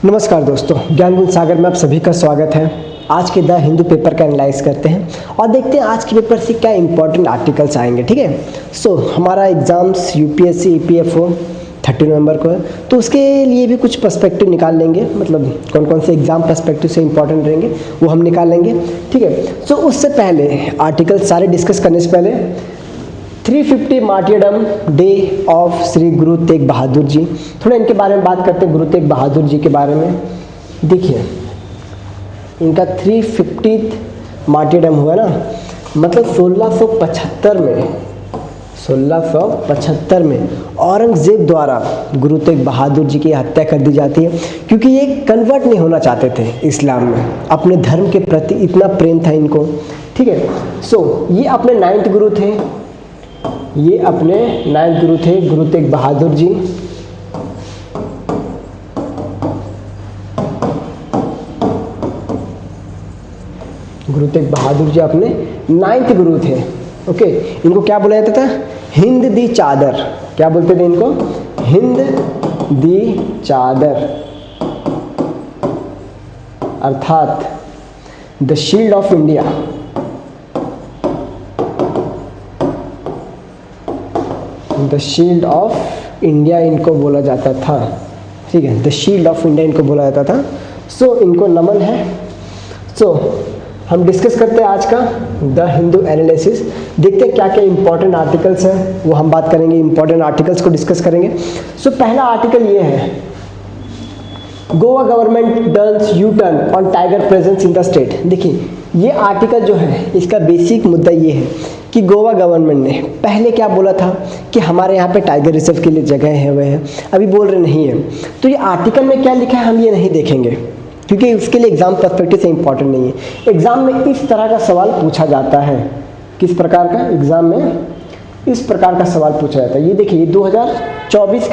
नमस्कार दोस्तों, ज्ञान गुण सागर में आप सभी का स्वागत है। आज के द हिंदू पेपर का एनालाइज करते हैं और देखते हैं आज के पेपर से क्या इंपॉर्टेंट आर्टिकल्स आएंगे। ठीक है, हमारा एग्जाम्स यूपीएससी ईपीएफओ 30 नवंबर को है, तो उसके लिए भी कुछ पर्सपेक्टिव निकाल लेंगे। मतलब कौन कौन से एग्जाम पर्सपेक्टिव से इंपॉर्टेंट रहेंगे वो हम निकाल लेंगे। ठीक है, उससे पहले आर्टिकल सारे डिस्कस करने से पहले 350 मार्टियरडम डे ऑफ श्री गुरु तेग बहादुर जी, थोड़ा इनके बारे में बात करते हैं। गुरु तेग बहादुर जी के बारे में देखिए, इनका 350 मार्टियरडम हुआ ना, मतलब 1675 में औरंगजेब द्वारा गुरु तेग बहादुर जी की हत्या कर दी जाती है, क्योंकि ये कन्वर्ट नहीं होना चाहते थे इस्लाम में। अपने धर्म के प्रति इतना प्रेम था इनको। ठीक है, ये अपने 9th गुरु थे। ये अपने 9th गुरु थे गुरु तेग बहादुर जी। गुरु तेग बहादुर जी अपने 9th गुरु थे। ओके, इनको क्या बोला जाता था? हिंद दी चादर। क्या बोलते थे इनको? हिंद दी चादर, अर्थात the shield of India. The shield of India इनको बोला जाता था। ठीक है, द शील्ड ऑफ इंडिया इनको बोला जाता था। इनको नमन है। हम डिस्कस करते हैं आज का द हिंदू एनालिसिस। देखते हैं क्या क्या इंपॉर्टेंट आर्टिकल्स हैं, वो हम बात करेंगे। इंपॉर्टेंट आर्टिकल्स को डिस्कस करेंगे। पहला आर्टिकल ये है, Goa government does U turn on tiger presence in the state. देखिए, ये आर्टिकल जो है इसका बेसिक मुद्दा ये है कि गोवा गवर्नमेंट ने पहले क्या बोला था कि हमारे यहाँ पे टाइगर रिजर्व के लिए जगह है, वह है, अभी बोल रहे नहीं है। तो ये आर्टिकल में क्या लिखा है हम ये नहीं देखेंगे, क्योंकि उसके लिए एग्जाम पर्सपेक्टिव से इंपॉर्टेंट नहीं है। एग्जाम में इस तरह का सवाल पूछा जाता है। किस प्रकार का? एग्जाम में इस प्रकार का सवाल पूछा जाता है। ये देखिए, ये 2024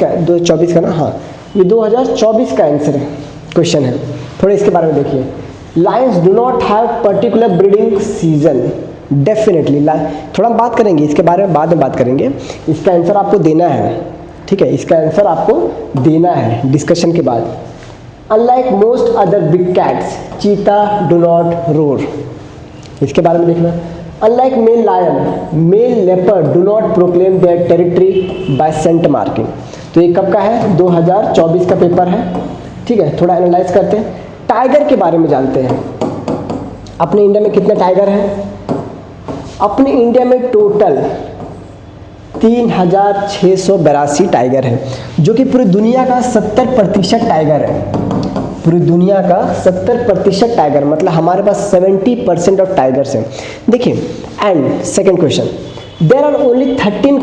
का ना, हाँ, ये 2024 का आंसर है, क्वेश्चन है। थोड़ा इसके बारे में देखिए। Lions do not have particular breeding season. Definitely थोड़ा हम बात करेंगे इसके बारे में, बाद में बात करेंगे। इसका आंसर आपको देना है। ठीक है, इसका आंसर आपको देना है डिस्कशन के बाद। Unlike most other big cats, cheetah do not roar. इसके बारे में देखना। Unlike male lion, male leopard do not proclaim their territory by scent marking. तो ये कब का है? 2024 का पेपर है। ठीक है, थोड़ा एनालाइज करते हैं। टाइगर के बारे में जानते हैं। अपने इंडिया में कितने टाइगर हैं? अपने इंडिया में टोटल 3682 टाइगर हैं, जो कि पूरी दुनिया का 70% टाइगर है। पूरी दुनिया का 70% टाइगर, मतलब हमारे पास 70% ऑफ टाइगर्स हैं। देखिए, and second question, there are only 13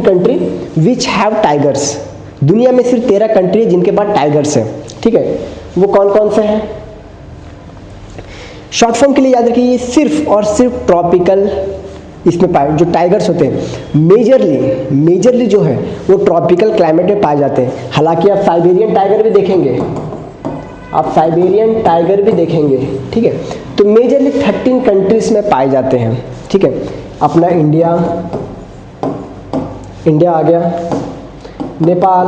country which have tigers. दुनिया में सिर्फ 13 कंट्री है जिनके पास टाइगर्स हैं। ठीक है, वो कौन कौन से हैं? शॉर्ट फॉर्म के लिए याद रखिए, ये सिर्फ और सिर्फ ट्रॉपिकल इसमें पाए जो टाइगर्स होते हैं। मेजरली जो है वो ट्रॉपिकल क्लाइमेट में पाए जाते हैं। हालांकि आप साइबेरियन टाइगर भी देखेंगे। ठीक है, तो मेजरली 13 कंट्रीज में पाए जाते हैं। ठीक है, अपना इंडिया आ गया, Nepal,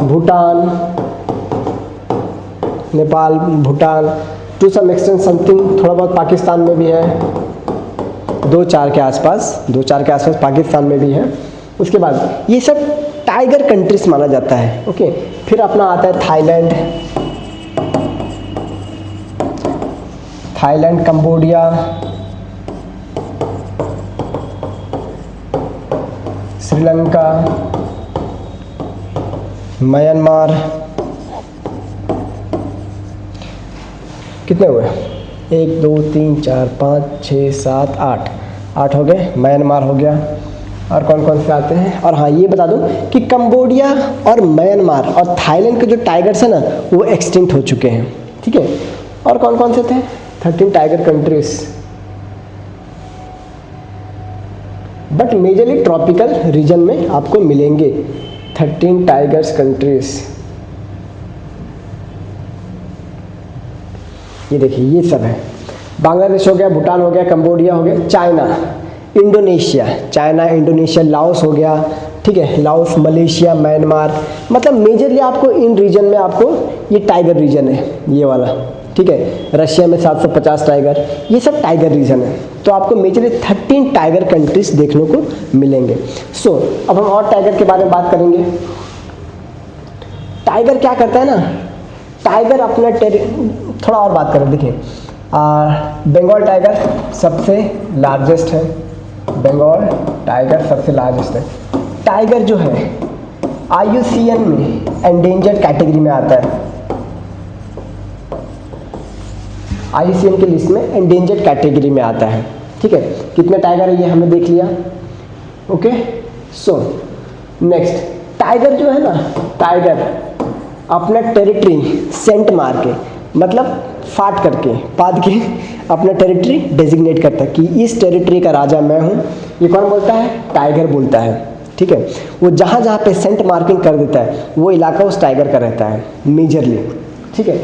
Bhutan, to some extent something थोड़ा बहुत पाकिस्तान में भी है। 2-4 के आसपास पाकिस्तान में भी है। उसके बाद ये सब टाइगर कंट्रीज माना जाता है। ओके, फिर अपना आता है थाईलैंड, कंबोडिया, श्रीलंका, म्यांमार। कितने हुए? 1 2 3 4 5 6 7 8 हो गए। म्यांमार हो गया। और कौन कौन से आते हैं? और हाँ, ये बता दूं कि कंबोडिया और म्यांमार और थाईलैंड के जो टाइगर्स हैं ना, वो एक्सटिंक्ट हो चुके हैं। ठीक है, और कौन कौन से थे? 13 tiger countries, but majorly tropical region में आपको मिलेंगे 13 टाइगर्स कंट्रीज। ये देखिए, ये सब है। बांग्लादेश हो गया, भूटान हो गया, कंबोडिया हो गया, चाइना, इंडोनेशिया, लाओस हो गया, ठीक है, लाओस, मलेशिया, म्यांमार, मतलब मेजरली आपको इन रीजन में आपको ये टाइगर रीजन है ये वाला, ठीक है। रशिया में 750 टाइगर, ये सब टाइगर रीजन है। तो आपको मेजरली 13 टाइगर कंट्रीज देखने को मिलेंगे। सो अब हम और टाइगर के बारे में बात करेंगे। टाइगर क्या करता है ना, टाइगर अपना थोड़ा और बात करें, देखिए बंगाल टाइगर सबसे लार्जेस्ट है, बंगाल टाइगर सबसे लार्जेस्ट है। टाइगर जो है IUCN में एंडेंजर्ड कैटेगरी में आता है, IUCN की लिस्ट में एंडेंजर्ड कैटेगरी में आता है, ठीक है। कितने टाइगर है ये हमने देख लिया, ओके। सो नेक्स्ट, टाइगर जो है ना, टाइगर अपना टेरिटरी सेंट मार के, मतलब फाट करके, पाद के अपना टेरिटरी डेजिग्नेट करता है कि इस टेरिटरी का राजा मैं हूँ। ये कौन बोलता है? टाइगर बोलता है, ठीक है। वो जहाँ जहाँ पे सेंट मार्किंग कर देता है वो इलाका उस टाइगर का रहता है मेजरली, ठीक है।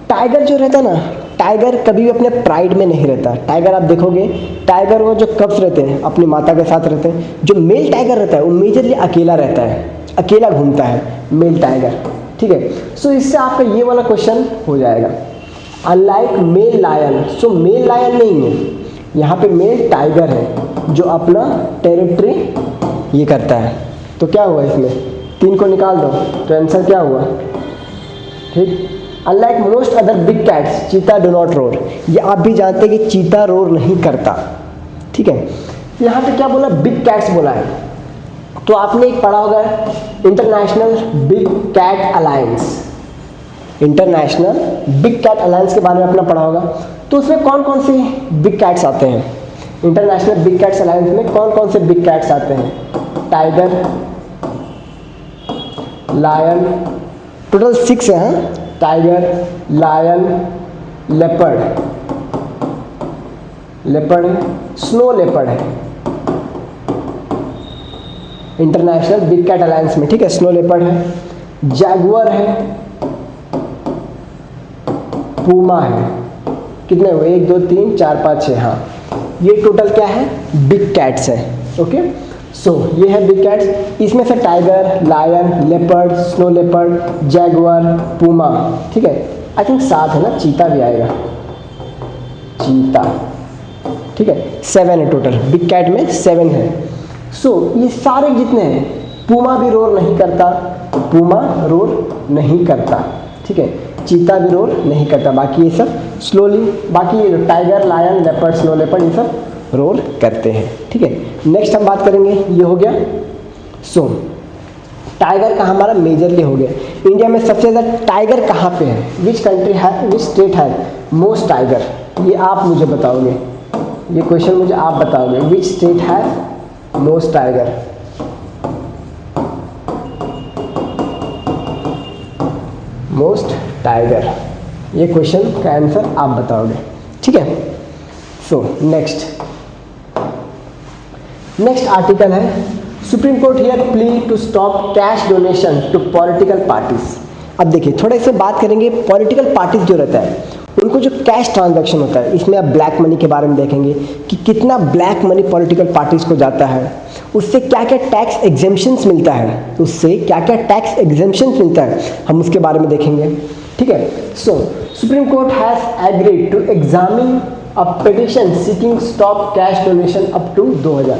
टाइगर जो रहता है ना, टाइगर कभी भी अपने प्राइड में नहीं रहता। टाइगर आप देखोगे, टाइगर वो जो कब्स रहते हैं अपनी माता के साथ रहते हैं। जो मेल टाइगर रहता है वो मेजरली अकेला रहता है, अकेला घूमता है मेल टाइगर, ठीक है। सो इससे आपका ये वाला क्वेश्चन हो जाएगा। अनलाइक मेल लायन, सो मेल लायन नहीं है यहाँ पे, मेल टाइगर है जो अपना टेरिटरी ये करता है। तो क्या हुआ इसमें, 3 को निकाल दो तो आंसर क्या हुआ, ठीक। Unlike most other big cats, cheetah do not roar. ये आप भी जानते हैं कि चीता रोर नहीं करता, ठीक है। यहाँ पे क्या बोला, बिग कैट्स बोला है। तो आपने एक पढ़ा होगा international big cat alliance, international big cat alliance के बारे में अपना पढ़ा होगा। तो उसमें कौन कौन से बिग कैट्स आते हैं? इंटरनेशनल बिग कैट्स अलायंस में कौन कौन से बिग कैट्स आते हैं? टाइगर, लायन, टोटल 6 है, हाँ? टाइगर, लायन, लेपर्ड, लेपर्ड है, स्नो लेपर्ड है इंटरनेशनल बिग कैट अलायंस में, ठीक है। स्नो लेपर्ड है, जैगुआर है, पूमा है। कितने हुए, 1 2 3 4 5 6, हाँ। ये टोटल क्या है, बिग कैट्स है, ओके। सो ये है बिग कैट्स। इसमें से tiger, lion, leopard, snow leopard, jaguar, puma, ठीक है। आई थिंक 7 है ना, चीता भी आएगा, चीता, ठीक है। 7 है टोटल, बिग कैट में 7 है। सो ये सारे जितने हैं, पूमा भी रोर नहीं करता, पूमा रोर नहीं करता, ठीक है। चीता भी रोर नहीं करता, बाकी ये सब स्लोली, बाकी ये tiger, lion, leopard, snow leopard, ये सब रोर करते हैं, ठीक है। नेक्स्ट हम बात करेंगे, ये हो गया। सो टाइगर का हमारा मेजरली हो गया। इंडिया में सबसे ज़्यादा टाइगर कहाँ पे है? विच कंट्री है, विच स्टेट है मोस्ट टाइगर? ये आप मुझे बताओगे, ये क्वेश्चन मुझे आप बताओगे। विच स्टेट है मोस्ट टाइगर? मोस्ट टाइगर, ये क्वेश्चन का आंसर आप बताओगे, ठीक है। सो नेक्स्ट आर्टिकल है, supreme court hear plea to stop cash donation to political parties. अब देखिए थोड़ा इससे बात करेंगे, पॉलिटिकल पार्टीज जो रहता है उनको जो कैश ट्रांजैक्शन होता है, इसमें आप ब्लैक मनी के बारे में देखेंगे कि कितना ब्लैक मनी पॉलिटिकल पार्टीज को जाता है, उससे क्या क्या टैक्स एग्जेम्पशंस मिलता है, उससे क्या क्या टैक्स एग्जेम्पशंस मिलता है, हम उसके बारे में देखेंगे, ठीक है। So supreme Court has agreed to examine a petition seeking stop cash donation up to 2000।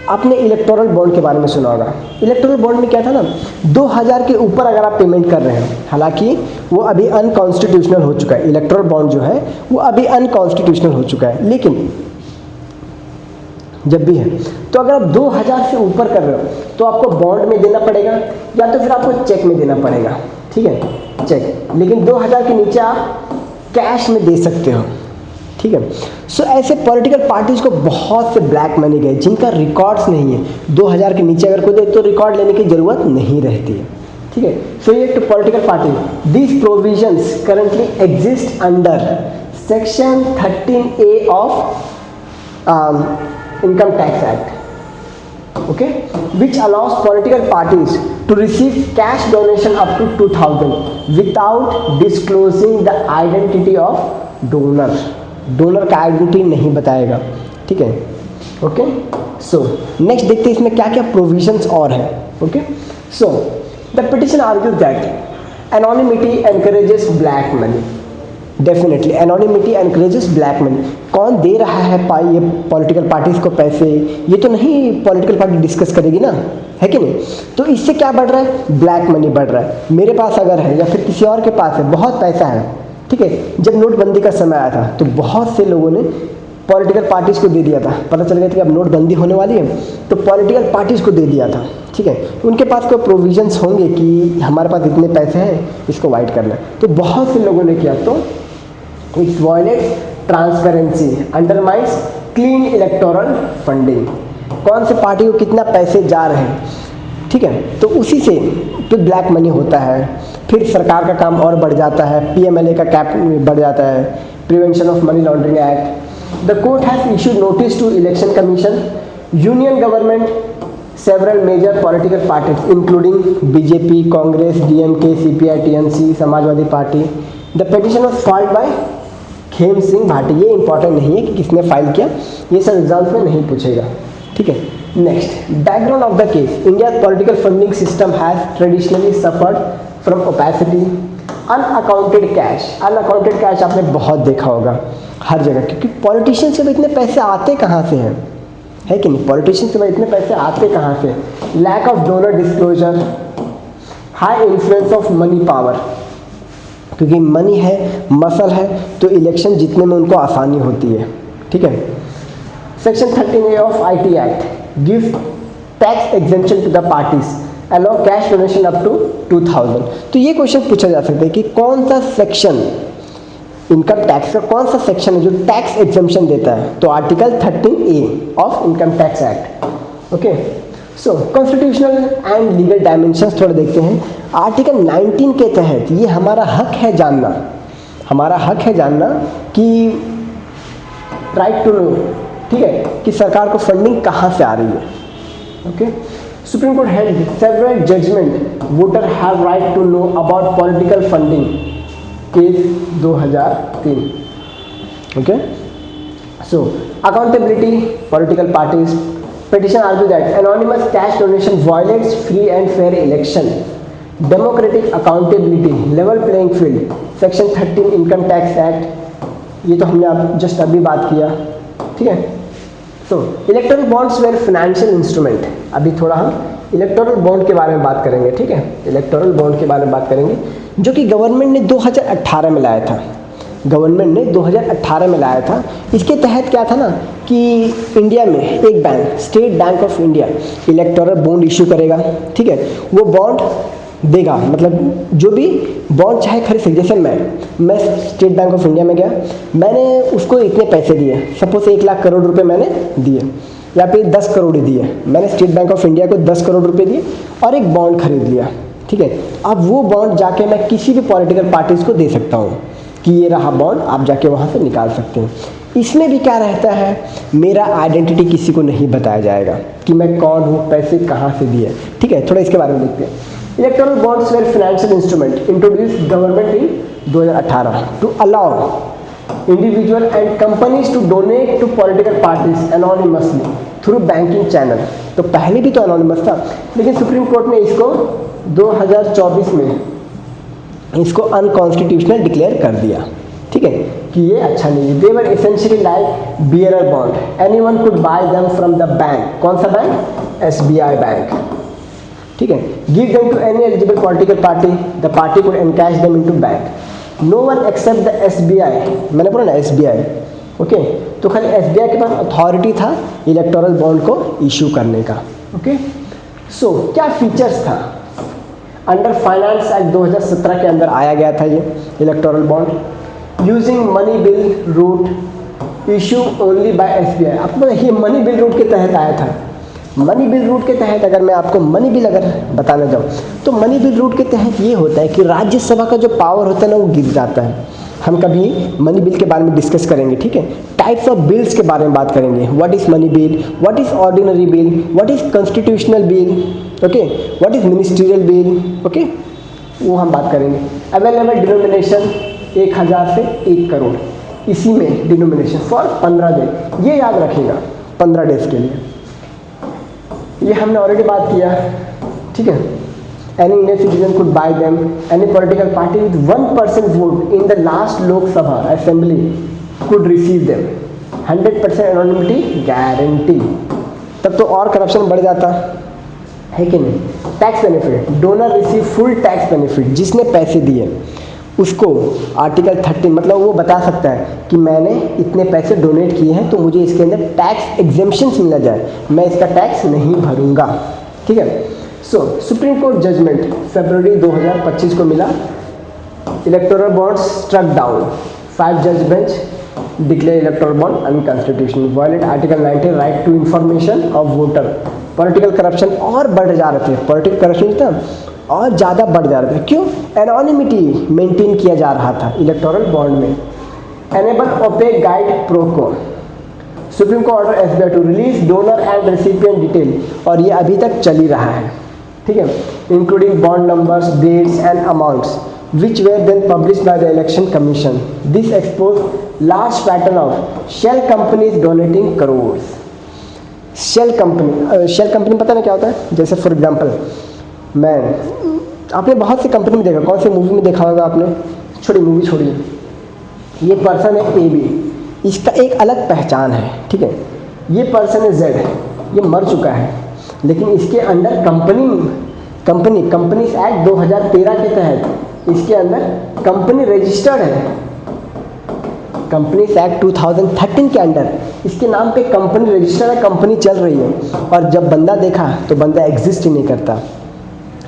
आपने इलेक्टोरल बॉन्ड के बारे में सुना होगा। इलेक्टोरल बॉन्ड में क्या था ना, 2000 के ऊपर अगर आप पेमेंट कर रहे हैं, हालांकि वो अभी अनकॉन्स्टिट्यूशनल हो चुका है, इलेक्टोरल बॉन्ड जो है वो अभी अनकॉन्स्टिट्यूशनल हो चुका है, लेकिन जब भी है तो अगर आप 2000 से ऊपर कर रहे हो तो आपको बॉन्ड में देना पड़ेगा या तो फिर आपको चेक में देना पड़ेगा, ठीक है, चेक। लेकिन 2000 के नीचे आप कैश में दे सकते हो, ठीक है। सो ऐसे पॉलिटिकल पार्टीज को बहुत से ब्लैक मनी गए जिनका रिकॉर्ड्स नहीं है, 2000 के नीचे अगर कोई दे तो रिकॉर्ड लेने की जरूरत नहीं रहती है, ठीक है। सो ये to political party, this provisions currently exist under section 13A of income tax act, okay, which allows political parties to receive cash donation up to 2000 without disclosing the identity of donor। Donor का identity नहीं बताएगा, ठीक है। Okay, so next देखते हैं इसमें क्या क्या प्रोविजंस और है। Okay, so the petition argues that anonymity encourages black money. Definitely anonymity encourages black money. कौन दे रहा है ये पॉलिटिकल पार्टीज को पैसे, ये तो नहीं पॉलिटिकल पार्टी डिस्कस करेगी ना, है कि नहीं। तो इससे क्या बढ़ रहा है, ब्लैक मनी बढ़ रहा है। मेरे पास अगर है या फिर किसी और के पास है, बहुत पैसा है, ठीक है। जब नोटबंदी का समय आया था तो बहुत से लोगों ने पॉलिटिकल पार्टीज को दे दिया था। पता चल गया था कि अब नोटबंदी होने वाली है तो पॉलिटिकल पार्टीज को दे दिया था, ठीक है। उनके पास कोई प्रोविजंस होंगे कि हमारे पास इतने पैसे हैं, इसको वाइट करना है, तो बहुत से लोगों ने किया। तो it's violets transparency, undermines clean electoral funding. कौन से पार्टी को कितना पैसे जा रहे हैं, ठीक है, तो उसी से तो ब्लैक मनी होता है। फिर सरकार का काम और बढ़ जाता है, PMLA का कैप बढ़ जाता है, prevention of money laundering act. The court has issued notice to Election Commission, Union Government, several major political parties including BJP, Congress, DMK, CPI, TNC, Samajwadi party. The petition was filed by Khem Singh Bhati. ये important नहीं है कि किसने file किया, ये सब exams में नहीं पूछेगा, ठीक है। Next, background of the case. India political funding system has traditionally suffered from opacity, unaccounted cash. Unaccounted cash आपने बहुत देखा होगा हर जगह, क्योंकि पॉलिटिशियन से इतने पैसे आते कहाँ से हैं, है कि नहीं। पॉलिटिशियन से इतने पैसे आते कहाँ से। Lack of donor disclosure, high influence of money power, क्योंकि मनी है, मसल है, तो इलेक्शन जीतने में उनको आसानी होती है, ठीक है। Section 13A of IT act gives tax exemption to the parties, allow cash donation up to 2000। तो ये क्वेश्चन पूछा जा सकता है कि कौन सा सेक्शन, इनकम टैक्स का कौन सा सेक्शन है जो टैक्स एग्जेम्पशन देता है। तो article 13A of income tax act. Okay, so constitutional and legal dimensions थोड़ा देखते हैं। आर्टिकल 19 के तहत ये हमारा हक है जानना, हमारा हक है जानना कि राइट टू नो, ठीक है, कि सरकार को फंडिंग कहाँ से आ रही है। Okay, supreme court held several judgement voter have right to know about political funding, case 2003। Okay, so accountability political parties. Petition argues that anonymous cash donation violates free and fair election, democratic accountability, level playing field, Section 13 Income Tax Act, ये तो हमने अब just अभी बात किया, ठीक है। तो electoral bonds were financial instrument. अभी थोड़ा हम इलेक्टोरल बॉन्ड के बारे में बात करेंगे, ठीक है। इलेक्टोरल बॉन्ड के बारे में बात करेंगे जो कि गवर्नमेंट ने 2018 में लाया था। गवर्नमेंट ने 2018 में लाया था। इसके तहत क्या था ना कि इंडिया में एक bank, state bank of India, electoral bond issue करेगा, ठीक है। वो बॉन्ड देगा, मतलब जो भी बॉन्ड चाहे खरीद सकते। जैसे मैं स्टेट बैंक ऑफ इंडिया में गया, मैंने उसको इतने पैसे दिए, सपोज 1 लाख करोड़ रुपए मैंने दिए या फिर 10 करोड़ ही दिए। मैंने स्टेट बैंक ऑफ इंडिया को 10 करोड़ रुपए दिए और एक बॉन्ड खरीद लिया, ठीक है। अब वो बॉन्ड जाके मैं किसी भी पॉलिटिकल पार्टीज को दे सकता हूँ कि ये रहा बॉन्ड, आप जाके वहाँ से निकाल सकते हैं। इसमें भी क्या रहता है, मेरा आइडेंटिटी किसी को नहीं बताया जाएगा कि मैं कौन हूँ, पैसे कहाँ से दिए, ठीक है। थोड़ा इसके बारे में देखते हैं। Electoral bonds were financial instrument introduced government in 2018 to allow individual and companies to donate to political parties anonymously through banking channel. तो पहले भी तो एनोनिमस था, लेकिन सुप्रीम कोर्ट ने इसको 2024 में इसको अनकॉन्स्टिट्यूशनल डिक्लेयर कर दिया, ठीक है, कि ये अच्छा नहीं है। They were essentially like bearer bond, anyone could buy them from the bank. कौन सा बैंक? SBI बैंक, ठीक है। Give them to any eligible political party, the party could encash them into bank. No one except the SBI, मैंने बोला ना SBI, okay. तो खाली SBI के पास अथॉरिटी था इलेक्टोरल बॉन्ड को इशू करने का, ओके। सो क्या फीचर्स था? अंडर फाइनेंस एक्ट 2017 के अंदर आया गया था ये electoral bond. Using money bill route issue only by SBI। आपको ये मनी बिल रूट के तहत आया था। मनी बिल रूट के तहत अगर मैं आपको मनी बिल अगर बताना जाऊँ तो मनी बिल रूट के तहत ये होता है कि राज्यसभा का जो पावर होता है ना वो गिर जाता है। हम कभी मनी बिल के बारे में डिस्कस करेंगे, ठीक है। टाइप्स ऑफ बिल्स के बारे में बात करेंगे। What is money bill, what is ordinary bill, what is constitutional bill, okay, what is ministerial bill, okay, वो हम बात करेंगे। अवेलेबल डिनोमिनेशन 1000 से 1 करोड़, इसी में डिनोमिनेशन फॉर 15 दिन, ये याद रखिएगा। 15 डेज के लिए। ये हमने ऑलरेडी बात किया, ठीक है। Any Indian citizen could buy them, any political party with 1% vote in the last Lok Sabha assembly could receive them, 100% anonymity guarantee. तब तो और करप्शन बढ़ जाता है कि नहीं। Tax benefit, donor receive full tax benefit, जिसने पैसे दिए उसको आर्टिकल 13 मतलब वो बता सकता है कि मैंने इतने पैसे डोनेट किए हैं तो मुझे इसके अंदर टैक्स एग्जेम्पशंस मिला जाए, मैं इसका टैक्स नहीं भरूंगा, ठीक है। So supreme court judgement February 2025 को मिला, इलेक्टोरल बॉन्ड्स स्ट्रक डाउन, 5 जज bench declare electoral bond unconstitutional, violate article 19 right to information of voter. Political corruption और बढ़ जा रहे थे, पॉलिटिकल करप्शन था और ज़्यादा बढ़ जा रहे थे। क्यों? एनोनिमिटी मेंटेन किया जा रहा था इलेक्टोरल बॉन्ड में। एनेबल ओपेक गाइड प्रोको, Supreme Court order SBI to release donor and recipient detail, और ये अभी तक चल ही रहा है, ठीक है। Including bond numbers, dates and amounts which were then published by the election commission. This exposed large pattern of shell companies donating crores. Shell company पता ना क्या होता है? जैसे फॉर एग्जांपल आपने बहुत सी कंपनी में देखा, कौन सी मूवी में देखा होगा आपने, छोड़ी मूवी छोड़िए, ये पर्सन है ए बी, इसका एक अलग पहचान है, ठीक है। ये पर्सन है जेड, ये मर चुका है, लेकिन इसके अंडर कंपनीज एक्ट 2013 के तहत इसके अंदर कंपनी रजिस्टर्ड है। कंपनीज एक्ट 2013 के अंडर इसके नाम पे कंपनी रजिस्टर्ड है, कंपनी चल रही है, और जब बंदा देखा तो बंदा एग्जिस्ट ही नहीं करता,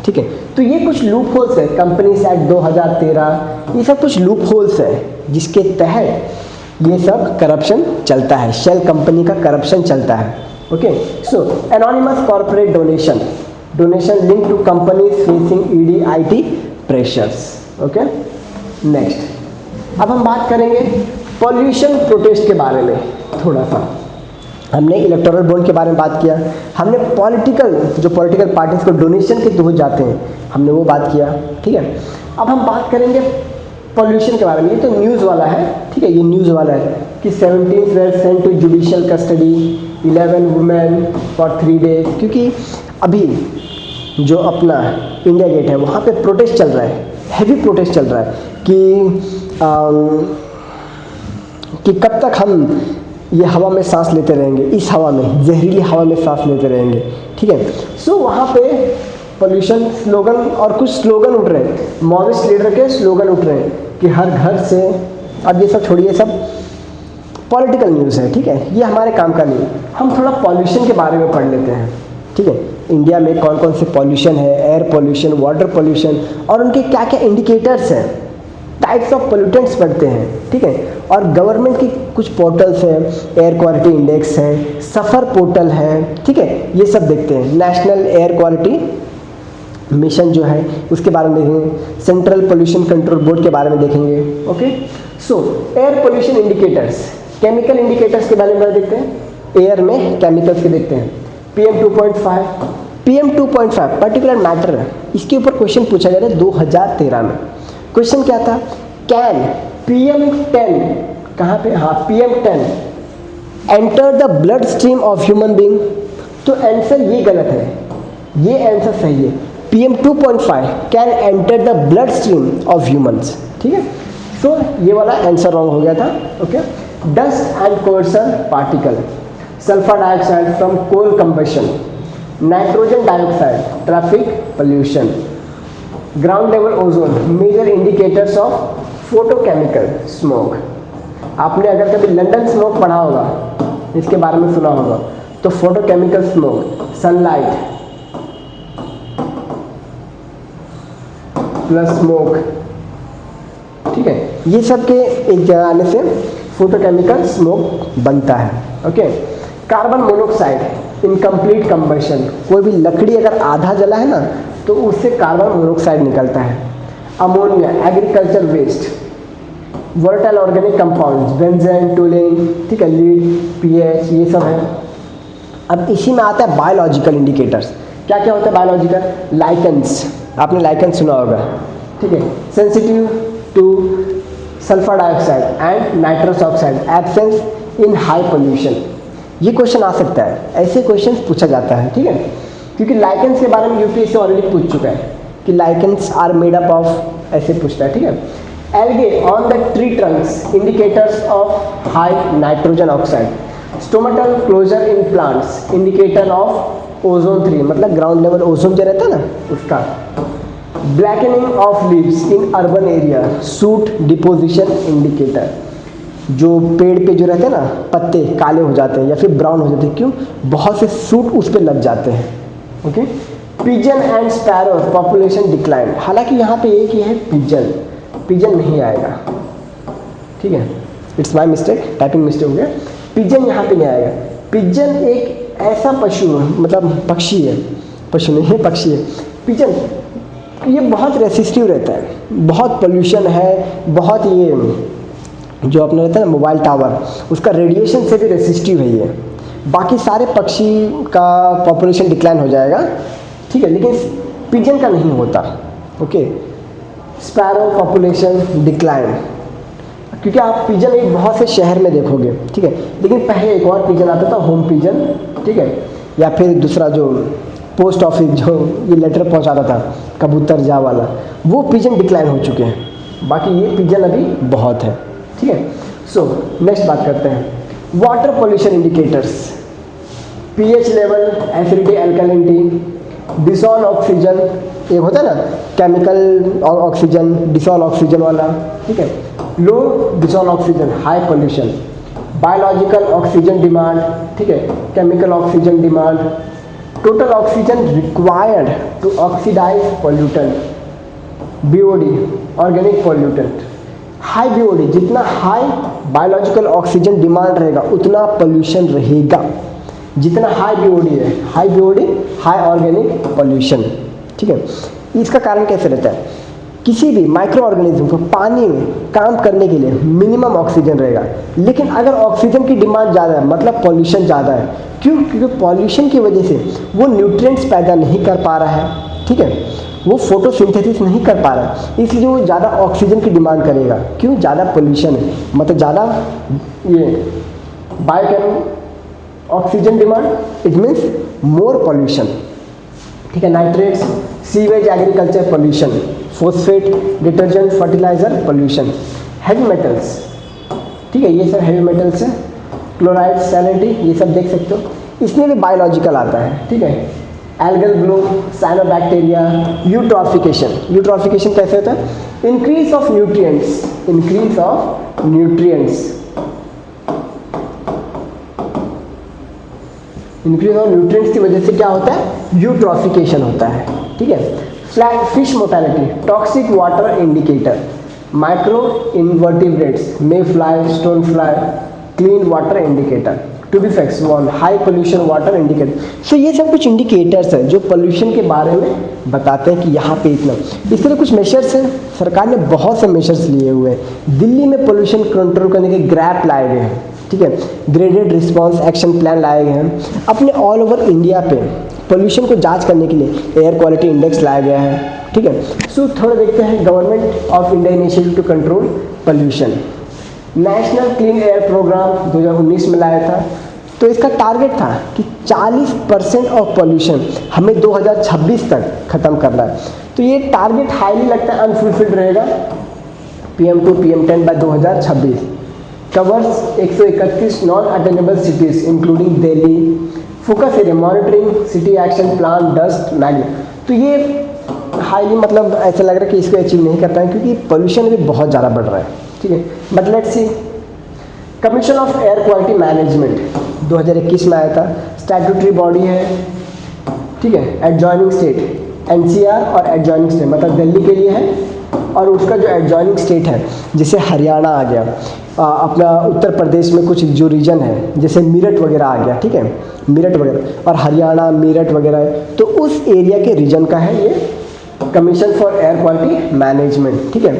ठीक है। तो ये कुछ लूप होल्स है, कंपनीज एक्ट 2013, ये सब कुछ लूप होल्स है जिसके तहत ये सब करप्शन चलता है, शेल कंपनी का करप्शन चलता है, okay. So anonymous corporate donation link to companies facing ED IT pressures, okay. Next अब हम बात करेंगे पॉल्यूशन प्रोटेस्ट के बारे में थोड़ा सा। हमने इलेक्टोरल बॉन्ड के बारे में बात किया, हमने पॉलिटिकल पार्टीज को डोनेशन के थ्रू जाते हैं, हमने वो बात किया, ठीक है। अब हम बात करेंगे पॉल्यूशन के बारे में। ये तो न्यूज़ वाला है, ठीक है, ये न्यूज़ वाला है कि 17 were sent to judicial custody, 11 women for 3 days, क्योंकि अभी जो अपना इंडिया गेट है वहाँ पे प्रोटेस्ट चल रहा है, हैवी प्रोटेस्ट चल रहा है कि कब तक हम ये हवा में सांस लेते रहेंगे, इस हवा में, जहरीली हवा में सांस लेते रहेंगे, ठीक है। सो वहाँ पे पोल्यूशन स्लोगन और कुछ स्लोगन उठ रहे हैं, माओइस्ट लीडर के स्लोगन उठ रहे हैं कि हर घर से, अब ये सब छोड़िए, सब पॉलिटिकल न्यूज़ है, ठीक है, ये हमारे काम का नहीं। हम थोड़ा पॉल्यूशन के बारे में पढ़ लेते हैं, ठीक है। इंडिया में कौन कौन से पॉल्यूशन है, एयर पॉल्यूशन, वाटर पॉल्यूशन, और उनके क्या क्या इंडिकेटर्स हैं, टाइप्स ऑफ पोल्यूटेंट्स पढ़ते हैं, ठीक है। और गवर्नमेंट की कुछ पोर्टल्स हैं, एयर क्वालिटी इंडेक्स है, सफ़र पोर्टल है, ठीक है, ये सब देखते हैं। नेशनल एयर क्वालिटी मिशन जो है उसके बारे में देखेंगे, सेंट्रल पोल्यूशन कंट्रोल बोर्ड के बारे में देखेंगे, ओके। सो air pollution indicators, chemical indicators के बारे में देखते हैं, एयर में केमिकल्स के देखते हैं। PM 2.5 पर्टिकुलर मैटर है, इसके ऊपर क्वेश्चन पूछा गया था 2013 में। क्वेश्चन क्या था? कैन PM10, कहाँ पे, हाँ PM10 enter the blood stream of human being? तो आंसर ये गलत है, ये आंसर सही है। PM 2.5 can enter the blood stream of humans, ठीक है। सो ये वाला आंसर रॉन्ग हो गया था, okay. Dust and coarse particle, sulphur dioxide from coal combustion, nitrogen dioxide, traffic pollution, ground level ozone, major indicators of photochemical smoke. आपने अगर कभी लंदन स्मोक पढ़ा होगा, इसके बारे में सुना होगा, तो photochemical smoke, sunlight plus smoke, ठीक है, ये सब के एक जगह आने से फोटोकेमिकल स्मोक बनता है, okay. Carbon monoxide incomplete combustion, कोई भी लकड़ी अगर आधा जला है ना तो उससे कार्बन मोनोऑक्साइड निकलता है। Ammonia, agriculture waste, volatile organic compounds, benzene, toluene, ठीक है, लीड, पीएच, ये सब है। अब इसी में आता है बायोलॉजिकल इंडिकेटर्स। क्या क्या होता है बायोलॉजिकल? लाइकेंस, आपने लाइकेंस सुना होगा, ठीक है, sensitive two sulphur dioxide and nitrous oxide, absence in high pollution. ये क्वेश्चन आ सकता है, ऐसे क्वेश्चन पूछा जाता है, ठीक है, क्योंकि लाइकेंस के बारे में यूपीएससी ऑलरेडी पूछ चुका है कि lichens are made up of, ऐसे पूछता है, ठीक है। Algae on the tree trunks indicators of high nitrogen oxide, stomatal closure in plants indicator of ozone 3, मतलब ग्राउंड लेवल ओजोन जो रहता है ना उसका। Blackening of leaves in urban area, suit deposition indicator, जो पेड़ पे जो रहते हैं ना पत्ते काले हो जाते हैं या फिर ब्राउन हो जाते हैं, क्यों, बहुत से सूट उस पर लग जाते हैं, okay. Pigeon and sparrow population decline, हालांकि यहाँ पे एक ही है पिजन, पिजन नहीं आएगा, ठीक है, it's my mistake, typing mistake हो गया, पिजन यहाँ पे नहीं आएगा। पिजन एक ऐसा पशु मतलब पक्षी है, पशु नहीं है पक्षी है पिजन, ये बहुत रेसिस्टिव रहता है, बहुत पोल्यूशन है, बहुत ये जो अपना रहता है ना मोबाइल टावर, उसका रेडिएशन से भी रेसिस्टिव है ये। बाकी सारे पक्षी का पॉपुलेशन डिक्लाइन हो जाएगा, ठीक है, लेकिन पिजन का नहीं होता, ओके। स्पैरो पॉपुलेशन डिक्लाइन, क्योंकि आप पिजन एक बहुत से शहर में देखोगे, ठीक है, लेकिन पहले एक और पिजन आता था, होम पिजन, ठीक है, या फिर दूसरा जो पोस्ट ऑफिस जो ये लेटर पहुंचाता था कबूतर जा वाला, वो पिजन डिक्लाइन हो चुके हैं, बाकी ये पिजन अभी बहुत है, ठीक है। सो नेक्स्ट बात करते हैं water pollution indicators, pH level, acidity, alkalinity, dissolve oxygen, एक होता है ना केमिकल ऑक्सीजन, डिसॉल्व ऑक्सीजन वाला, ठीक है, low dissolve oxygen, high pollution, biological oxygen demand, ठीक है, chemical oxygen demand, total oxygen required to oxidize pollutant, BOD, organic pollutant, high BOD, जितना हाई बायोलॉजिकल ऑक्सीजन डिमांड रहेगा उतना पोल्यूशन रहेगा, जितना हाई बीओडी है, high BOD high organic pollution, ठीक है। इसका कारण कैसे रहता है, किसी भी माइक्रो ऑर्गेनिज्म को पानी में काम करने के लिए मिनिमम ऑक्सीजन रहेगा, लेकिन अगर ऑक्सीजन की डिमांड ज़्यादा है मतलब पॉल्यूशन ज़्यादा है, क्यों, क्योंकि पॉल्यूशन की वजह से वो न्यूट्रिएंट्स पैदा नहीं कर पा रहा है, ठीक है, वो फोटोसिंथेसिस नहीं कर पा रहा है, इसलिए वो ज़्यादा ऑक्सीजन की डिमांड करेगा, क्यों, ज़्यादा पोल्यूशन है, मतलब ज़्यादा ये biochem oxygen demand, it means more pollution, ठीक है। Nitrates, sewage, agriculture pollution, phosphate, detergent, fertiliser pollution, heavy metals, ठीक है, ये सब हैवी मेटल्स है, क्लोराइड, सैलिनिटी, ये सब देख सकते हो, इसमें भी बायोलॉजिकल आता है, ठीक है। Algal Bloom, cyanobacteria, eutrophication, eutrophication कैसे होता है, increase of nutrients, increase of nutrients, increase of nutrients की वजह से क्या होता है, यूट्रॉफिकेशन होता है, ठीक है। Flat fish mortality, toxic water indicator, micro invertebrates, mayfly, stonefly, clean water indicator, to be facts one, high pollution water indicator. So ये सब कुछ इंडिकेटर्स हैं जो पोल्यूशन के बारे में बताते हैं कि यहाँ पे इतना। इस तरह कुछ मेजर्स हैं, सरकार ने बहुत से मेजर्स लिए हुए हैं। दिल्ली में पोल्यूशन कंट्रोल करने के ग्रैप लाए गए हैं, ठीक है, ग्रेडेड रिस्पॉन्स एक्शन प्लान लाए गए हैं। अपने ऑल ओवर इंडिया पे पोल्यूशन को जांच करने के लिए एयर क्वालिटी इंडेक्स लाया गया है, ठीक है। सो थोड़ा देखते हैं government of India initiative to control pollution. National clean air programme 2019 में लाया था, तो इसका टारगेट था कि 40% ऑफ पोल्यूशन हमें 2026 तक ख़त्म करना है। तो ये टारगेट हाईली लगता है अनफुलफिल्ड रहेगा। PM2 PM10 by 2026 covers 131 non attainable cities including Delhi. Focus area monitoring, city action plan, dust magnet. तो ये हाईली मतलब ऐसा लग रहा है कि इसको अचीव नहीं कर पाए क्योंकि पोल्यूशन भी बहुत ज़्यादा बढ़ रहा है, ठीक है। But let's see, commission of air quality management 2021 में आया था, स्टैट्यूटरी बॉडी है, ठीक है। एडजॉइनिंग स्टेट NCR और एडजॉइनिंग स्टेट मतलब दिल्ली के लिए है, और उसका जो एडजॉइनिंग स्टेट है जैसे हरियाणा आ गया, अपना उत्तर प्रदेश में कुछ जो रीजन है जैसे मेरठ वगैरह आ गया, ठीक है, मेरठ वगैरह, और हरियाणा मेरठ वगैरह है, तो उस एरिया के रीजन का है ये commission for air quality management, ठीक है।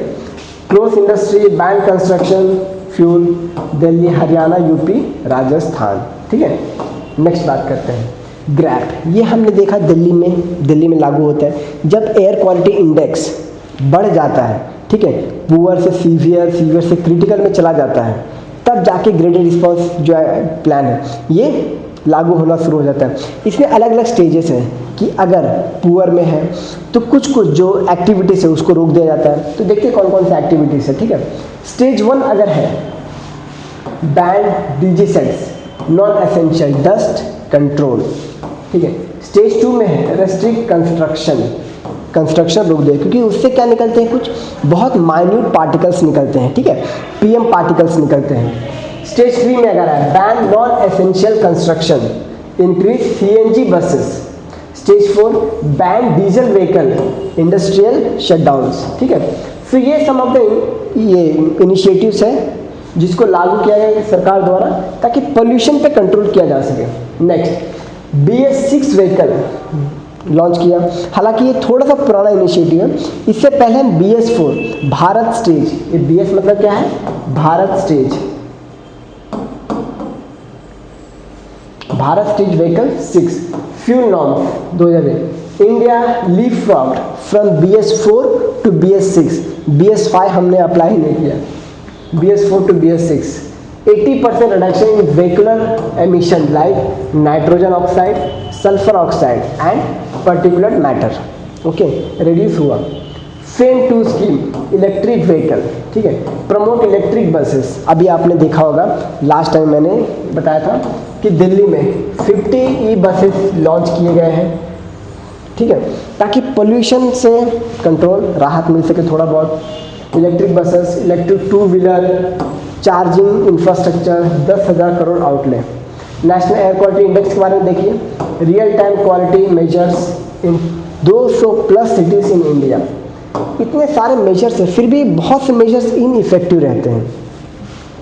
Close industry, bank construction, fuel, Delhi, Haryana, UP, Rajasthan, ठीक है। नेक्स्ट बात करते हैं ग्रैप। ये हमने देखा दिल्ली में लागू होता है जब एयर क्वालिटी इंडेक्स बढ़ जाता है, ठीक है, पुअर से सीवियर, सीवियर से क्रिटिकल में चला जाता है, तब जाके ग्रेडेड रिस्पॉन्स जो है प्लान है ये लागू होना शुरू हो जाता है। इसमें अलग अलग स्टेजेस हैं कि अगर पुअर में है तो कुछ कुछ जो एक्टिविटीज़ है उसको रोक दिया जाता है। तो देखते हैं कौन कौन सी एक्टिविटीज़ है, ठीक है। स्टेज 1 अगर है band DJ sets non essential dust control, ठीक है। स्टेज 2 में है रेस्ट्रिक्ट कंस्ट्रक्शन रोक दिया, क्योंकि उससे क्या निकलते हैं, कुछ बहुत माइन्यूट पार्टिकल्स निकलते हैं, ठीक है, पीएम पार्टिकल्स निकलते हैं। स्टेज 3 में अगर है ban non essential construction increase CNG buses. Stage 4 ban diesel vehicle industrial shutdowns, ठीक है। तो ये सम ऑफ द ये इनिशिएटिव्स है जिसको लागू किया गया है सरकार द्वारा ताकि पोल्यूशन पे कंट्रोल किया जा सके। नेक्स्ट BS6 व्हीकल लॉन्च किया, हालांकि ये थोड़ा सा पुराना इनिशिएटिव है। इससे पहले हम BS4 भारत स्टेज, ये BS मतलब क्या है, Bharat stage vehicle 6 fuel norm 2000 India leap fraud from BS4 to BS6, BS5 हमने अप्लाई नहीं किया, BS4 to BS6 80% reduction in vehicular emission like nitrogen oxide, sulphur oxide and particular matter, okay, reduce हुआ। FAME 2 scheme electric vehicle, ठीक है, promote electric buses. अभी आपने देखा होगा लास्ट टाइम मैंने बताया था कि दिल्ली में 50 ई बसेस लॉन्च किए गए हैं, ठीक है, ताकि पोल्यूशन से कंट्रोल राहत मिल सके थोड़ा बहुत। Electric buses, electric 2 wheeler, charging infrastructure, 10,000 crore outlay. National air quality index के बारे में देखिए, real time quality measures in 200+ cities in India. इतने सारे मेजर्स हैं, फिर भी बहुत से मेजर्स इनइफेक्टिव रहते हैं,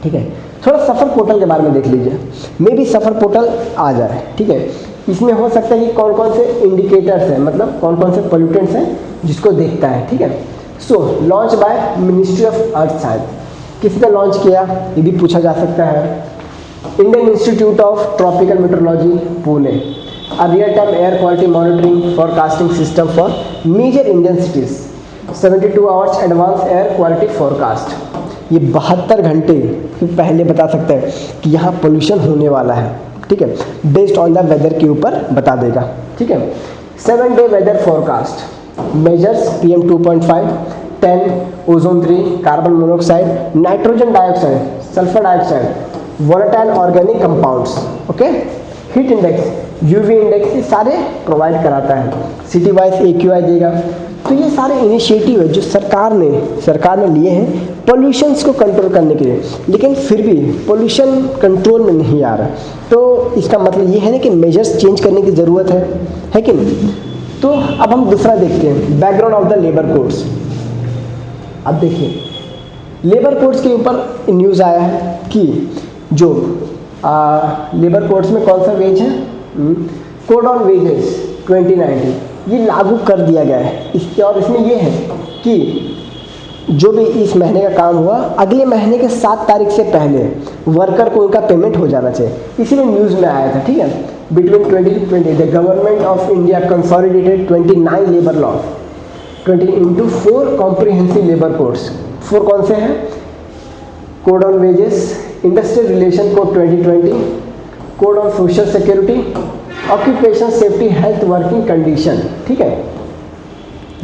ठीक है। थोड़ा सफ़र पोर्टल के बारे में देख लीजिए, मे भी सफ़र पोर्टल आ जाए, ठीक है। इसमें हो सकता है कि कौन कौन से इंडिकेटर्स हैं, मतलब कौन कौन से पोल्यूटेंट्स हैं जिसको देखता है, ठीक है। So launch by Ministry of Earth Science, किसने लॉन्च किया ये भी पूछा जा सकता है। Indian Institute of Tropical Meteorology Pune, a real time air quality monitoring forecasting system for major Indian cities, 72 hours advance air quality forecast. ये 72 घंटे पहले बता सकते हैं कि यहाँ पोल्यूशन होने वाला है, ठीक है, बेस्ड ऑन द वेदर के ऊपर बता देगा, ठीक है। 7 day weather forecast measures PM 2.5, 10 ozone 3, carbon monoxide, nitrogen dioxide, sulphur dioxide, volatile organic compounds, okay, heat index, UV index, ये सारे प्रोवाइड कराता है। सिटी वाइज AQI देगा। तो ये सारे इनिशिएटिव है जो सरकार ने लिए हैं पोल्यूशंस को कंट्रोल करने के लिए, लेकिन फिर भी पोल्यूशन कंट्रोल में नहीं आ रहा। तो इसका मतलब ये है ना कि मेजर्स चेंज करने की ज़रूरत है कि नहीं। तो अब हम दूसरा देखते हैं, background of the labour codes. अब देखिए लेबर कोड्स के ऊपर न्यूज़ आया है कि जो लेबर कोड्स में कौन सा वेज है, कोड ऑन वेजेस 2019, ये लागू कर दिया गया है इसके। और इसमें ये है कि जो भी इस महीने का काम हुआ अगले महीने के 7 तारीख से पहले वर्कर को उनका पेमेंट हो जाना चाहिए, इसीलिए न्यूज़ में आया था, ठीक है। Between 2020 the government of India consolidated 29 labour law 20 into 4 comprehensive labour codes. 4 कौन से हैं, code on wages, industrial relation code 2020, code on social security, occupation safety health working condition, ठीक है।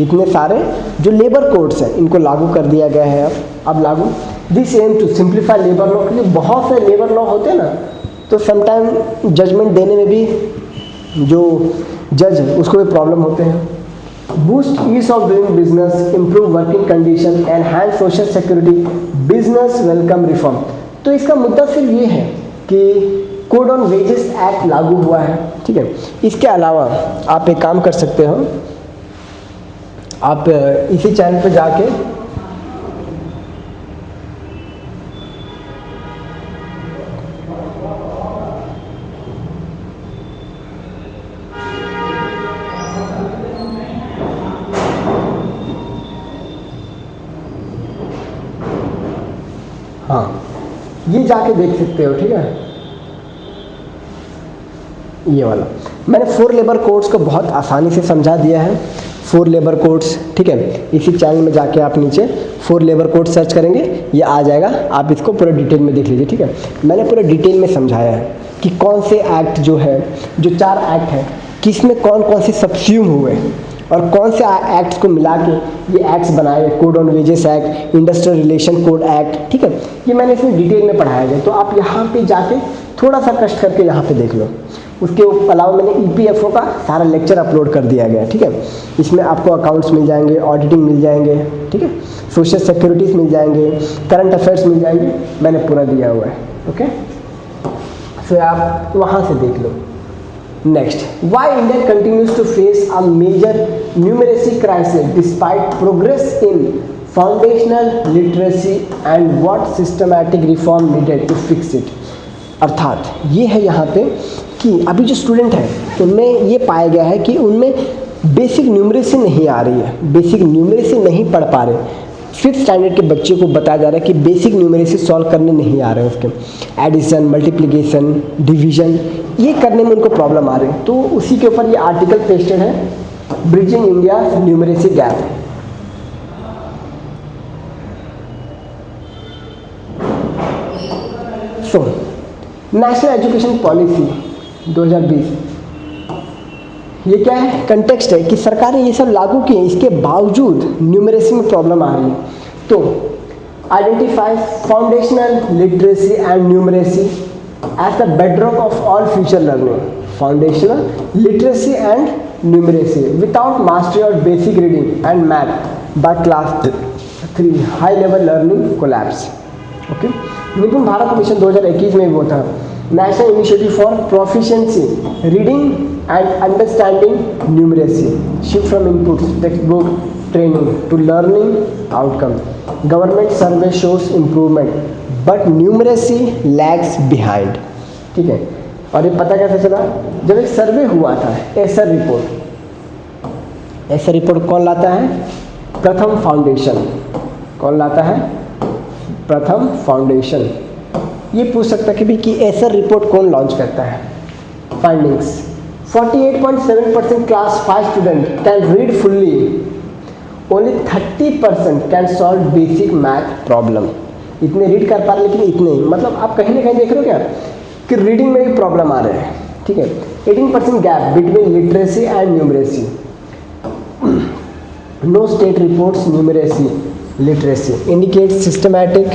इतने सारे जो लेबर कोड्स हैं इनको लागू कर दिया गया है अब लागू। This aim to simplify labour law, क्योंकि बहुत से लेबर लॉ होते हैं ना, तो समटाइम जजमेंट देने में भी जो जज है उसको भी प्रॉब्लम होते हैं। Boost ease of doing business, improve working condition, enhance social security, business welcome reform. तो इसका मुद्दा सिर्फ ये है कि कोड ऑन वेजेस एक्ट लागू हुआ है, ठीक है। इसके अलावा आप एक काम कर सकते हो, आप इसी चैनल पे जाके हाँ ये जाके देख सकते हो, ठीक है। ये वाला मैंने 4 लेबर कोड्स को बहुत आसानी से समझा दिया है। 4 लेबर कोड्स, ठीक है। इसी चैनल में जाके आप नीचे 4 लेबर कोड सर्च करेंगे, ये आ जाएगा, आप इसको पूरा डिटेल में देख लीजिए, ठीक है। मैंने पूरा डिटेल में समझाया है कि कौन से एक्ट जो है, जो 4 एक्ट है, किसमें कौन कौन से सब्स्यूम हुए और कौन से एक्ट्स को मिला के ये एक्ट्स बनाए, code on wages act, industrial relation code act, ठीक है। ये मैंने इसमें डिटेल में पढ़ाया है, तो आप यहाँ पे जाके थोड़ा सा कष्ट करके यहाँ पे देख लो। उसके अलावा मैंने EPFO का सारा लेक्चर अपलोड कर दिया गया है, ठीक है। इसमें आपको अकाउंट्स मिल जाएंगे, ऑडिटिंग मिल जाएंगे, ठीक है, सोशल सिक्योरिटीज़ मिल जाएंगे, करंट अफेयर्स मिल जाएंगे, मैंने पूरा दिया हुआ है, ओके। फिर आप वहाँ से देख लो। Next, why India continues to face a major numeracy crisis despite progress in foundational literacy and what systematic reform needed to fix it. अर्थात ये है यहाँ पे कि अभी जो स्टूडेंट हैं उनमें ये पाया गया है कि उनमें बेसिक न्यूमरेसी नहीं आ रही है, बेसिक न्यूमरेसी नहीं पढ़ पा रहे। 5th स्टैंडर्ड के बच्चे को बताया जा रहा है कि बेसिक न्यूमरेसी सॉल्व करने नहीं आ रहे हैं, उसके एडिशन, मल्टीप्लिकेशन, डिवीजन, ये करने में उनको प्रॉब्लम आ रही है। तो उसी के ऊपर ये आर्टिकल पेस्टेड है, bridging India numeracy gap. So national education policy 2020, ये क्या है, कंटेक्स्ट है कि सरकार ने ये सब लागू किए, इसके बावजूद न्यूमरेसी में प्रॉब्लम आ रही है। तो identify foundational literacy and numeracy as the bedrock of all future learning. Foundational literacy and numeracy without mastery और basic reading and math by class 3 high level learning collapse, okay. Nipun Bharat mission 2021 में वो था, national initiative for proficiency reading and understanding numeracy, shift from input text book training to learning outcome, government survey shows improvement but numeracy lags behind, ठीक है। और ये पता कैसे चला, जब एक सर्वे हुआ था, एसर रिपोर्ट। एसर रिपोर्ट कौन लाता है, प्रथम फाउंडेशन। कौन लाता है, प्रथम फाउंडेशन। ये पूछ सकता है कि भाई कि एसर रिपोर्ट कौन लॉन्च करता है। Findings, 48.7% class 5 student can read fully, only 30% can solve basic math problem. इतने रीड कर पा रहे लेकिन इतने ही, मतलब आप कहीं ना कहीं देख रहे हो क्या कि रीडिंग में भी प्रॉब्लम आ रहे हैं, ठीक है। 18% gap between literacy and numeracy, no state reports numeracy literacy indicate systematic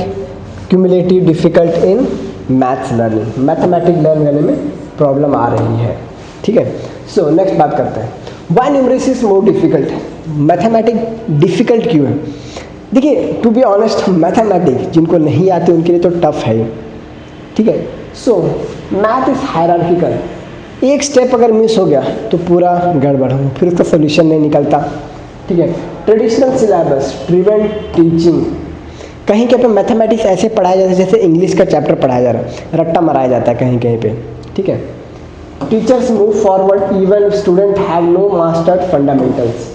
cumulative difficult in maths learning. Mathematic learn करने में प्रॉब्लम आ रही है, ठीक है। सो नेक्स्ट बात करते हैं, why numeracy is more difficult. Mathematic difficult क्यों है? देखिए, टू बी ऑनेस्ट, मैथमेटिक्स जिनको नहीं आते उनके लिए तो टफ है, ठीक है। सो मैथ इज हायरार्किकल, एक स्टेप अगर मिस हो गया तो पूरा गड़बड़ हो, फिर उसका सोल्यूशन नहीं निकलता, ठीक है। ट्रेडिशनल सिलेबस ड्रिवन टीचिंग, कहीं कहीं पे मैथमेटिक्स ऐसे पढ़ाया जाता है जैसे इंग्लिश का चैप्टर पढ़ाया जा रहा है, रट्टा मराया जाता है कहीं कहीं पे, ठीक है। Teachers move forward even student have no mastered fundamentals,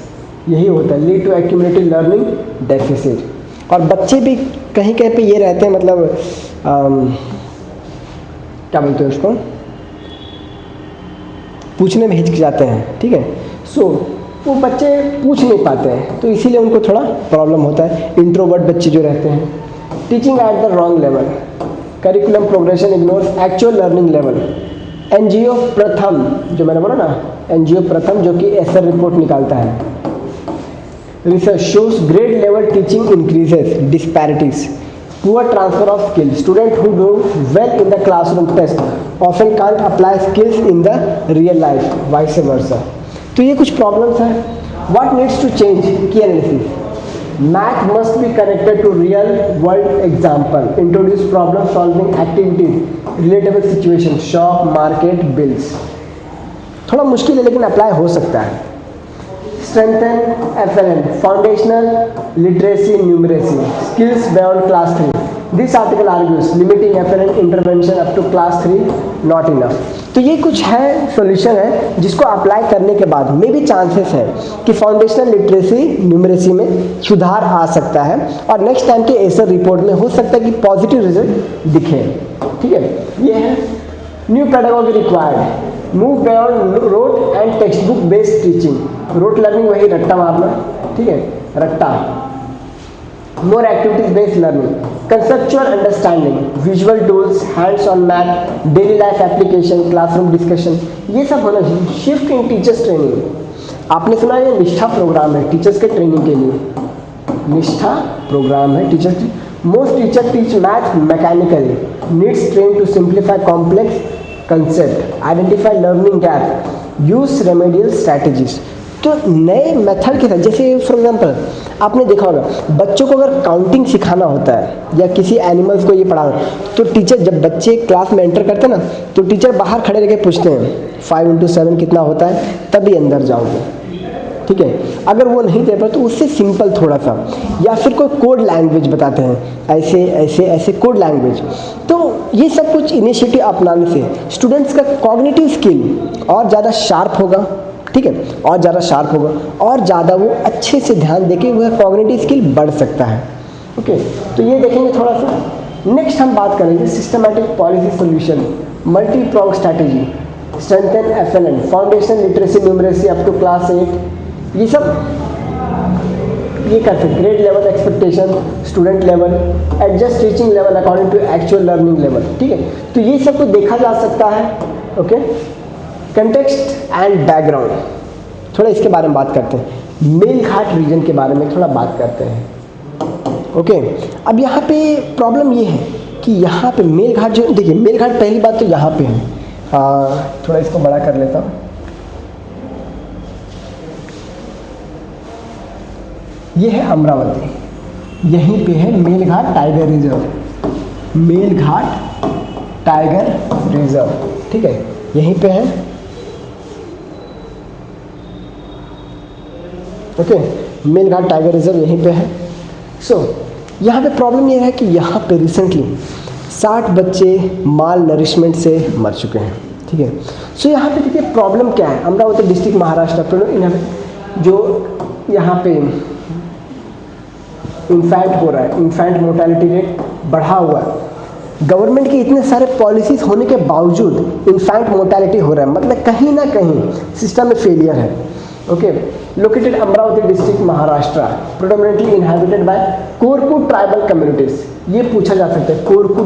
यही होता है, lead to accumulative learning deficit. और बच्चे भी कहीं कहीं पे ये रहते हैं, मतलब क्या बोलते हैं उसको, पूछने में हिचकिचाते हैं, ठीक है। सो वो बच्चे पूछ नहीं पाते हैं, तो इसीलिए उनको थोड़ा प्रॉब्लम होता है, इंट्रोवर्ट बच्चे जो रहते हैं। Teaching at the wrong level, curriculum progression ignores actual learning level. NGO प्रथम, जो मैंने बोला ना, एनजीओ प्रथम जो कि एसर रिपोर्ट निकालता है, research shows grade level teaching increases disparities, poor transfer of skill, student who do well in the classroom test often can't apply skills in the real life, vice versa. तो ये कुछ problems हैं। What needs to change key analysis, math must be connected to real world example, introduce problem solving activities, relatable situation, shop, market, bills. थोड़ा मुश्किल है लेकिन apply हो सकता है। Strengthen FLN, foundational literacy numeracy, skills beyond class 3। This article argues limiting FLN intervention up to class 3 not enough. तो ये कुछ है, सॉल्यूशन है जिसको अप्लाई करने के बाद मे भी चांसेस है कि फाउंडेशनल लिटरेसी न्यूमरेसी में सुधार आ सकता है, और नेक्स्ट टाइम के एसर रिपोर्ट में हो सकता है कि पॉजिटिव रिजल्ट दिखे, ठीक है। ये है new pedagogy required, move beyond rote and text book based teaching. Rote learning वही रट्टा मारना, ठीक है, रट्टा। More activities based learning, conceptual understanding, visual tools, hands on math, daily life application, classroom discussion, ये सब होना चाहिए। शिफ्ट इन टीचर्स ट्रेनिंग, आपने सुना ये निष्ठा प्रोग्राम है टीचर्स के ट्रेनिंग के लिए, निष्ठा प्रोग्राम है teachers. Most teacher teach math mechanically, needs train to simplify complex concept, identify learning gap, use remedial strategies. तो नए मेथड के साथ, जैसे फॉर एग्जांपल आपने देखा होगा बच्चों को अगर काउंटिंग सिखाना होता है या किसी एनिमल्स को ये पढ़ाना, तो टीचर जब बच्चे क्लास में एंटर करते हैं ना, तो टीचर बाहर खड़े रह के पूछते हैं 5 × 7 कितना होता है, तभी अंदर जाओगे, ठीक है। अगर वो नहीं दे पाए तो उससे सिंपल थोड़ा सा, या फिर कोई कोड लैंग्वेज बताते हैं, ऐसे ऐसे ऐसे कोड लैंग्वेज। तो ये सब कुछ इनिशिएटिव अपनाने से स्टूडेंट्स का कॉग्निटिव स्किल और ज़्यादा शार्प होगा, ठीक है, और ज़्यादा शार्प होगा, और ज़्यादा वो अच्छे से ध्यान देके वह कॉग्निटिव स्किल बढ़ सकता है। ओके, तो ये देखेंगे थोड़ा सा। नेक्स्ट हम बात करेंगे systematic policy solution, multi prong strategy, strengthen FLN, foundation literacy numeracy up to class 8, ये सब ये कर सकते। Grade level expectation, student level, adjust teaching level according to actual learning level, ठीक है। तो ये सब कुछ देखा जा सकता है। ओके, कंटेक्स्ट एंड बैकग्राउंड, थोड़ा इसके बारे में बात करते हैं। मेलघाट रीजन के बारे में थोड़ा बात करते हैं। ओके, अब यहाँ पे प्रॉब्लम ये है कि यहाँ पे मेलघाट जो, देखिए मेलघाट पहली बात तो यहाँ पे है, थोड़ा इसको बड़ा कर लेता हूँ। ये है अमरावती, यहीं पे है Melghat tiger reserve, Melghat tiger reserve, ठीक है, यहीं पे है। ओके, मेलघाट टाइगर रिजर्व यहीं पे है। सो यहाँ पे प्रॉब्लम ये है कि यहाँ पे रिसेंटली 60 बच्चे माल नरिशमेंट से मर चुके हैं, ठीक है। सो यहाँ पे देखिए प्रॉब्लम क्या है, अमरावती डिस्ट्रिक्ट महाराष्ट्र, जो यहाँ पे इन्फैंट हो रहा है, इन्फैंट मोर्टेलिटी रेट बढ़ा हुआ है। गवर्नमेंट के इतने सारे पॉलिसीज होने के बावजूद इन्फैंट मोर्टेलिटी हो रहा है, मतलब कहीं ना कहीं सिस्टम में फेलियर है। Okay, located Amravati district Maharashtra, predominantly inhabited by Korku tribal communities. ये पूछा जा सकता है, कोरकू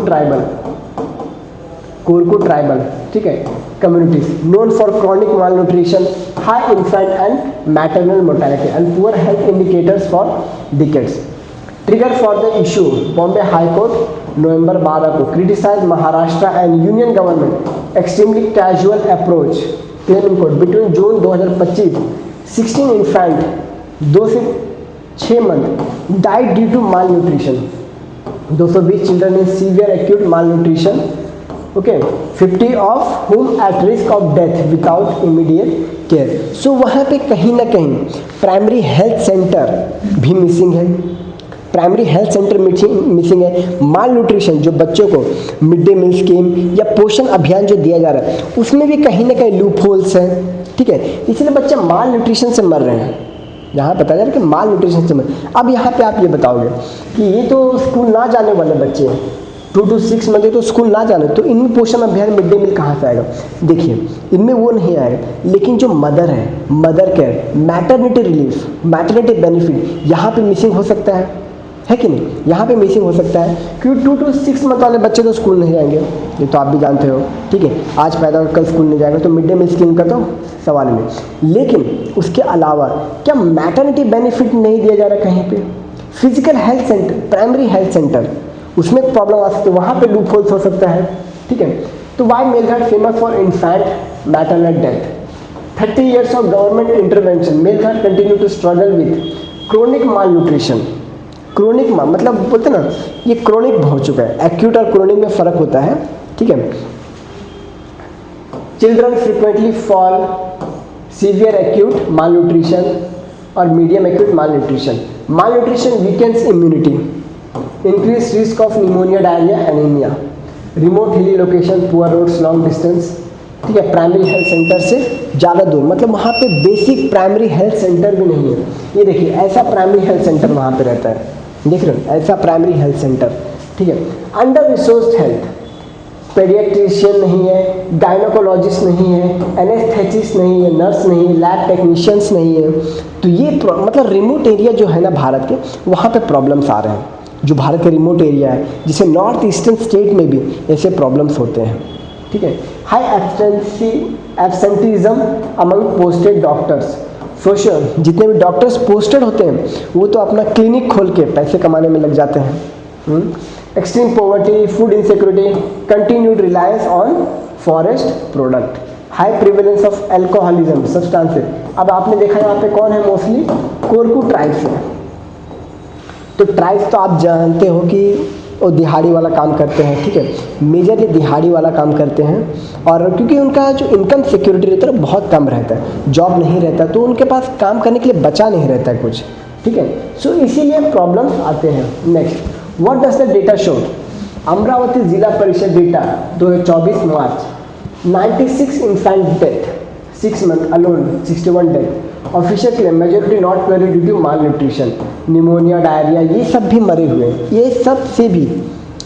ट्राइबल, ठीक है, communities known for chronic malnutrition, high infant and maternal mortality and poor health indicators for decades. Trigger for the issue, Bombay high court November 12 को criticise Maharashtra and union government extremely casual approach, claim in court between June 2025 16 infant 2 से 6 month died due to malnutrition, 220 children in severe acute malnutrition, okay, 50 of whom at risk of death without immediate care. So वहाँ पे कहीं ना कहीं primary health centre भी missing है, primary health centre missing है। माल nutrition, जो बच्चों को मिड डे मील स्कीम या पोषण अभियान जो दिया जा रहा है, उसमें भी कहीं ना कहीं लूप होल्स हैं, ठीक है, इसलिए बच्चे माल न्यूट्रिशन से मर रहे हैं। यहाँ बताया जा रहा है कि माल न्यूट्रिशन से मर। अब यहाँ पे आप ये बताओगे कि ये तो स्कूल ना जाने वाले बच्चे हैं, 2 to 6 मंथ तो स्कूल ना जाने, तो इनमें पोषण अभियान मिड डे मील कहाँ से आएगा? देखिए इनमें वो नहीं आएगा, लेकिन जो मदर है, mother care, maternity relief, maternity benefit यहाँ पे मिसिंग हो सकता है कि नहीं? यहाँ पे मिसिंग हो सकता है क्योंकि 2 to 6 मंथ वाले बच्चे तो स्कूल नहीं जाएंगे, ये तो आप भी जानते हो, ठीक है। आज पैदा होकर कल स्कूल नहीं जाएगा, तो मिड डे मील स्कीम का तो सवाल नहीं। लेकिन उसके अलावा क्या मैटरनिटी बेनिफिट नहीं दिया जा रहा कहीं पे? Physical health centre, primary health centre, उसमें प्रॉब्लम आ सकती है, वहाँ पे लूप होल्स हो सकता है, ठीक है। तो why Melghat famous for infant maternal death? 30 years of government intervention, Melghat continue to struggle with chronic malnutrition. Chronic मतलब बोलते ना, ये क्रोनिक हो चुका है, एक्यूट और क्रोनिक में फर्क होता है, ठीक है। Children frequently fall severe acute malnutrition और medium acute malnutrition. Malnutrition weakens immunity, increase risk of pneumonia, diarrhoea, anaemia, remote hilly location, poor roads, long distance, ठीक है। प्राइमरी हेल्थ सेंटर से ज़्यादा दूर, मतलब वहाँ पे basic primary health centre भी नहीं है। ये देखिए ऐसा प्राइमरी हेल्थ सेंटर वहाँ पे रहता है, देख रहे हो, ऐसा प्राइमरी हेल्थ सेंटर, ठीक है। अंडर रिसोर्स्ड हेल्थ, पेडियाट्रिशियन नहीं है, गायनोकोलॉजिस्ट नहीं है, एनेस्थेटिस्ट नहीं है, नर्स नहीं है, लैब टेक्नीशियंस नहीं है। तो ये मतलब रिमोट एरिया जो है ना भारत के, वहाँ पे प्रॉब्लम्स आ रहे हैं। जो भारत का रिमोट एरिया है, जिसे नॉर्थ ईस्टर्न स्टेट में भी ऐसे प्रॉब्लम्स होते हैं, ठीक है। High absenteeism among posted doctors. Social, जितने भी डॉक्टर्स पोस्टेड होते हैं वो तो अपना क्लिनिक खोल के पैसे कमाने में लग जाते हैं। Extreme poverty, food insecurity, continued reliance on forest product, high prevalence of alcoholism substances. अब आपने देखा यहाँ पे कौन है, मोस्टली कोरकू ट्राइब्स है। तो ट्राइब्स तो आप जानते हो कि वो दिहाड़ी वाला काम करते हैं, ठीक है, मेजरली दिहाड़ी वाला काम करते हैं। और क्योंकि उनका जो इनकम सिक्योरिटी रहता है बहुत कम रहता है, जॉब नहीं रहता, तो उनके पास काम करने के लिए बचा नहीं रहता है कुछ, ठीक है। सो इसीलिए प्रॉब्लम्स आते हैं। Next, what does the data show? Amravati Zila Parishad data 2024 March, 96 infant death, 6 months alone, 61 death. Official claim majority not very due to malnutrition, pneumonia, diarrhoea, ये सब भी मरे हुए हैं, ये सब से भी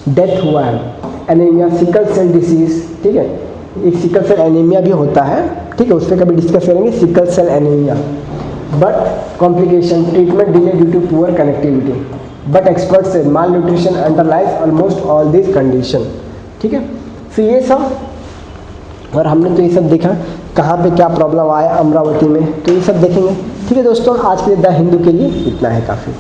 डेथ हुआ है। एनीमिया, सिकल सेल डिसीज, ठीक है, एक सिकल सेल एनीमिया भी होता है, ठीक है, उस पर कभी डिस्कस करेंगे, sickle cell anaemia. But complication, treatment delay due to poor connectivity, but expert से malnutrition underlies almost all this condition, ठीक है। तो ये सब, और हमने तो ये सब देखा कहाँ पे क्या प्रॉब्लम आया अमरावती में, तो ये सब देखेंगे, ठीक है दोस्तों। आज के लिए द हिंदू के लिए इतना है काफ़ी।